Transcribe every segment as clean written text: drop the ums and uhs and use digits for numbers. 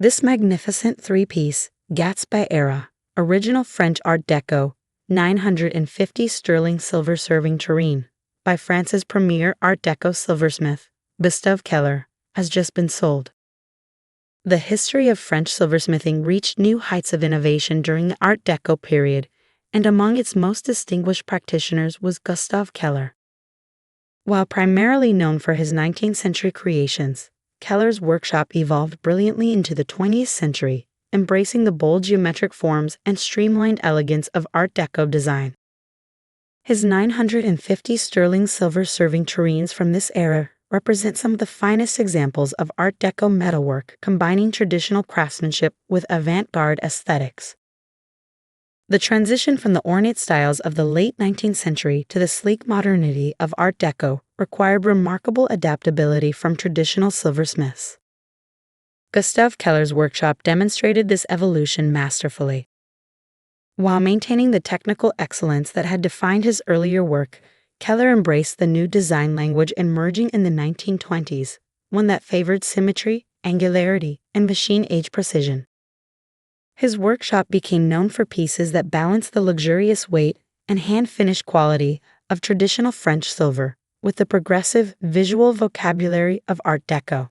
This magnificent three-piece, Gatsby Era, original French Art Deco, 950 sterling silver serving tureen, by France's premier Art Deco silversmith, Gustave Keller, has just been sold. The history of French silversmithing reached new heights of innovation during the Art Deco period, and among its most distinguished practitioners was Gustave Keller. While primarily known for his 19th century creations, Keller's workshop evolved brilliantly into the 20th century, embracing the bold geometric forms and streamlined elegance of Art Deco design. His 950 sterling silver serving tureens from this era represent some of the finest examples of Art Deco metalwork combining traditional craftsmanship with avant-garde aesthetics. The transition from the ornate styles of the late 19th century to the sleek modernity of Art Deco required remarkable adaptability from traditional silversmiths. Gustave Keller's workshop demonstrated this evolution masterfully. While maintaining the technical excellence that had defined his earlier work, Keller embraced the new design language emerging in the 1920s, one that favored symmetry, angularity, and machine-age precision. His workshop became known for pieces that balanced the luxurious weight and hand-finished quality of traditional French silver with the progressive visual vocabulary of Art Deco.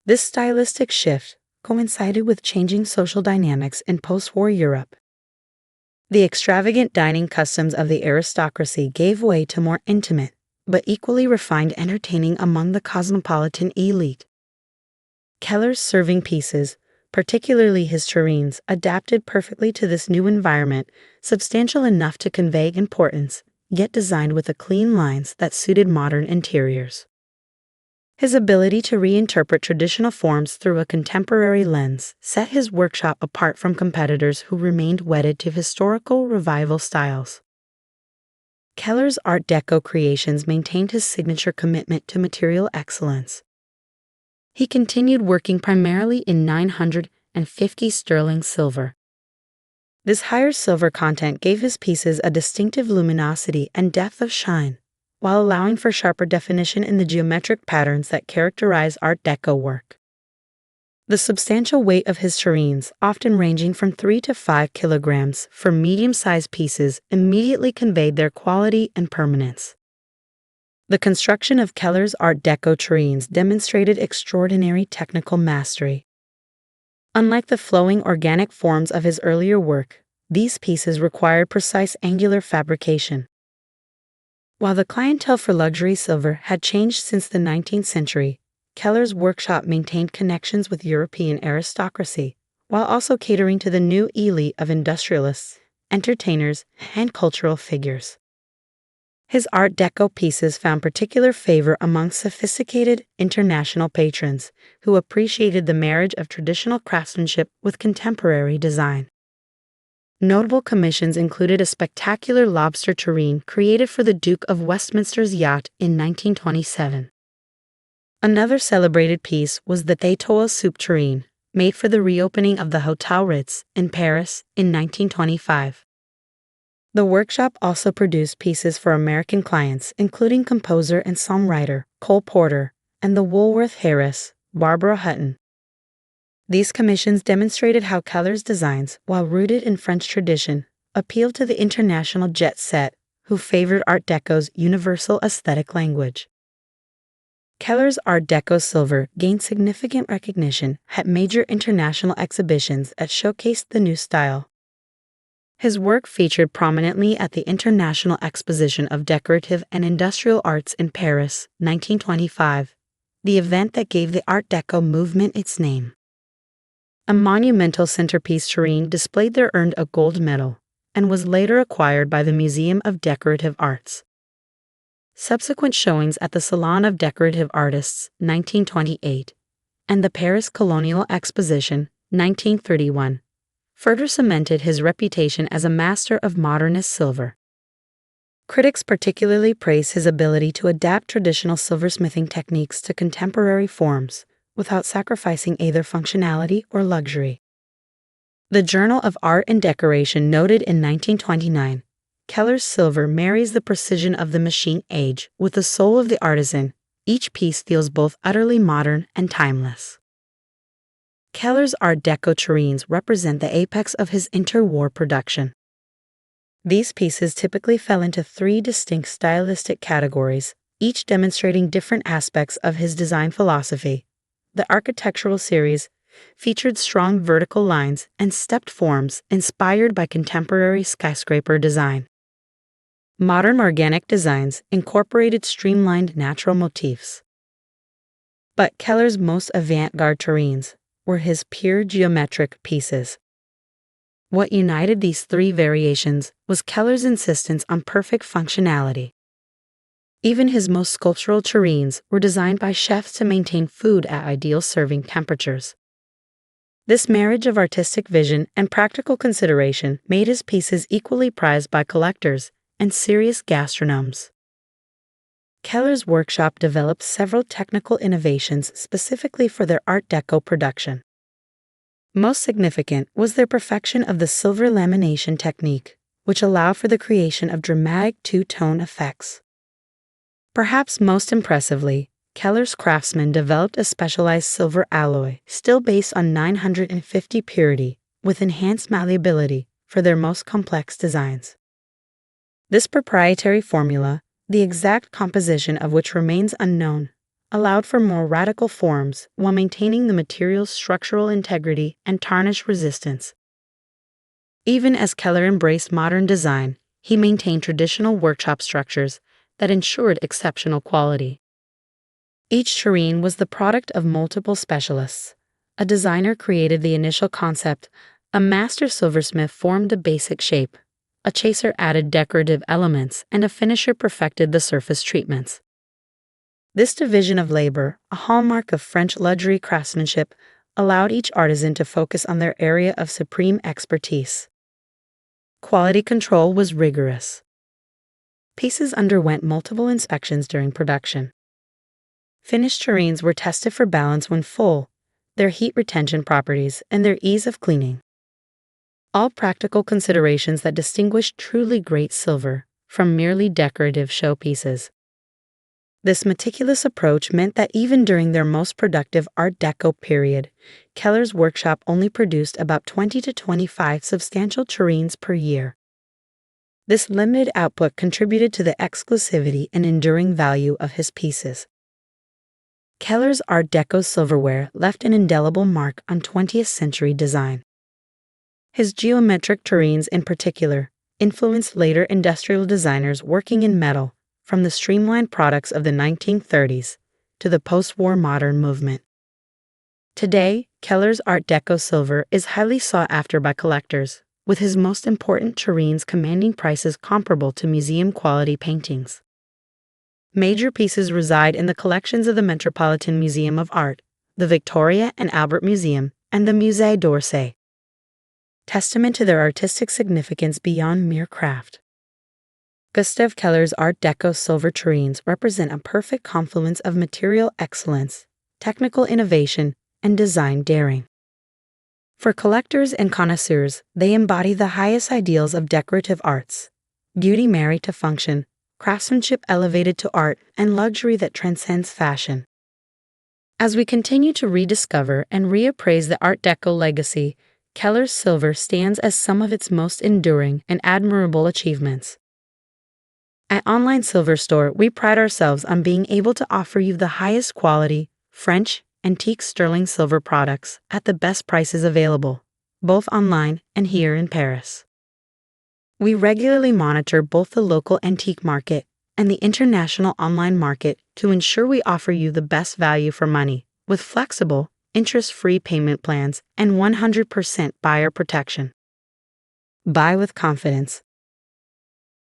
This stylistic shift coincided with changing social dynamics in post-war Europe. The extravagant dining customs of the aristocracy gave way to more intimate, but equally refined entertaining among the cosmopolitan elite. Keller's serving pieces, particularly his tureens, adapted perfectly to this new environment, substantial enough to convey importance, yet designed with the clean lines that suited modern interiors. His ability to reinterpret traditional forms through a contemporary lens set his workshop apart from competitors who remained wedded to historical revival styles. Keller's Art Deco creations maintained his signature commitment to material excellence. He continued working primarily in 950 sterling silver. This higher silver content gave his pieces a distinctive luminosity and depth of shine, while allowing for sharper definition in the geometric patterns that characterize Art Deco work. The substantial weight of his tureens, often ranging from 3 to 5 kilograms for medium-sized pieces, immediately conveyed their quality and permanence. The construction of Keller's Art Deco tureens demonstrated extraordinary technical mastery. Unlike the flowing organic forms of his earlier work, these pieces required precise angular fabrication. While the clientele for luxury silver had changed since the 19th century, Keller's workshop maintained connections with European aristocracy, while also catering to the new elite of industrialists, entertainers, and cultural figures. His Art Deco pieces found particular favor among sophisticated international patrons who appreciated the marriage of traditional craftsmanship with contemporary design. Notable commissions included a spectacular lobster tureen created for the Duke of Westminster's yacht in 1927. Another celebrated piece was the Étoile soup tureen, made for the reopening of the Hotel Ritz in Paris in 1925. The workshop also produced pieces for American clients, including composer and songwriter Cole Porter and the Woolworth heiress Barbara Hutton. These commissions demonstrated how Keller's designs, while rooted in French tradition, appealed to the international jet set who favored Art Deco's universal aesthetic language. Keller's Art Deco silver gained significant recognition at major international exhibitions that showcased the new style. His work featured prominently at the International Exposition of Decorative and Industrial Arts in Paris, 1925, the event that gave the Art Deco movement its name. A monumental centerpiece tureen displayed there earned a gold medal, and was later acquired by the Museum of Decorative Arts. Subsequent showings at the Salon of Decorative Artists, 1928, and the Paris Colonial Exposition, 1931, further cemented his reputation as a master of modernist silver. Critics particularly praise his ability to adapt traditional silversmithing techniques to contemporary forms, without sacrificing either functionality or luxury. The Journal of Art and Decoration noted in 1929, Keller's silver marries the precision of the machine age with the soul of the artisan. Each piece feels both utterly modern and timeless. Keller's Art Deco tureens represent the apex of his interwar production. These pieces typically fell into three distinct stylistic categories, each demonstrating different aspects of his design philosophy. The architectural series featured strong vertical lines and stepped forms inspired by contemporary skyscraper design. Modern organic designs incorporated streamlined natural motifs. But Keller's most avant-garde tureens were his pure geometric pieces. What united these three variations was Keller's insistence on perfect functionality. Even his most sculptural tureens were designed by chefs to maintain food at ideal serving temperatures. This marriage of artistic vision and practical consideration made his pieces equally prized by collectors and serious gastronomes. Keller's workshop developed several technical innovations specifically for their Art Deco production. Most significant was their perfection of the silver lamination technique, which allowed for the creation of dramatic two-tone effects. Perhaps most impressively, Keller's craftsmen developed a specialized silver alloy, still based on 950 purity, with enhanced malleability for their most complex designs. This proprietary formula, the exact composition of which remains unknown, allowed for more radical forms while maintaining the material's structural integrity and tarnish resistance. Even as Keller embraced modern design, he maintained traditional workshop structures that ensured exceptional quality. Each tureen was the product of multiple specialists. A designer created the initial concept, a master silversmith formed a basic shape, a chaser added decorative elements, and a finisher perfected the surface treatments. This division of labor, a hallmark of French luxury craftsmanship, allowed each artisan to focus on their area of supreme expertise. Quality control was rigorous. Pieces underwent multiple inspections during production. Finished tureens were tested for balance when full, their heat retention properties, and their ease of cleaning. All practical considerations that distinguish truly great silver from merely decorative showpieces. This meticulous approach meant that even during their most productive Art Deco period, Keller's workshop only produced about 20 to 25 substantial tureens per year. This limited output contributed to the exclusivity and enduring value of his pieces. Keller's Art Deco silverware left an indelible mark on 20th century design. His geometric tureens in particular influenced later industrial designers working in metal, from the streamlined products of the 1930s to the post-war modern movement. Today, Keller's Art Deco silver is highly sought after by collectors, with his most important tureens commanding prices comparable to museum-quality paintings. Major pieces reside in the collections of the Metropolitan Museum of Art, the Victoria and Albert Museum, and the Musée d'Orsay, testament to their artistic significance beyond mere craft. Gustave Keller's Art Deco silver tureens represent a perfect confluence of material excellence, technical innovation, and design daring. For collectors and connoisseurs, they embody the highest ideals of decorative arts: beauty married to function, craftsmanship elevated to art, and luxury that transcends fashion. As we continue to rediscover and reappraise the Art Deco legacy, Keller's silver stands as some of its most enduring and admirable achievements. At Online Silver Store, we pride ourselves on being able to offer you the highest quality, French, antique sterling silver products at the best prices available, both online and here in Paris. We regularly monitor both the local antique market and the international online market to ensure we offer you the best value for money, with flexible, interest-free payment plans and 100% buyer protection. Buy with confidence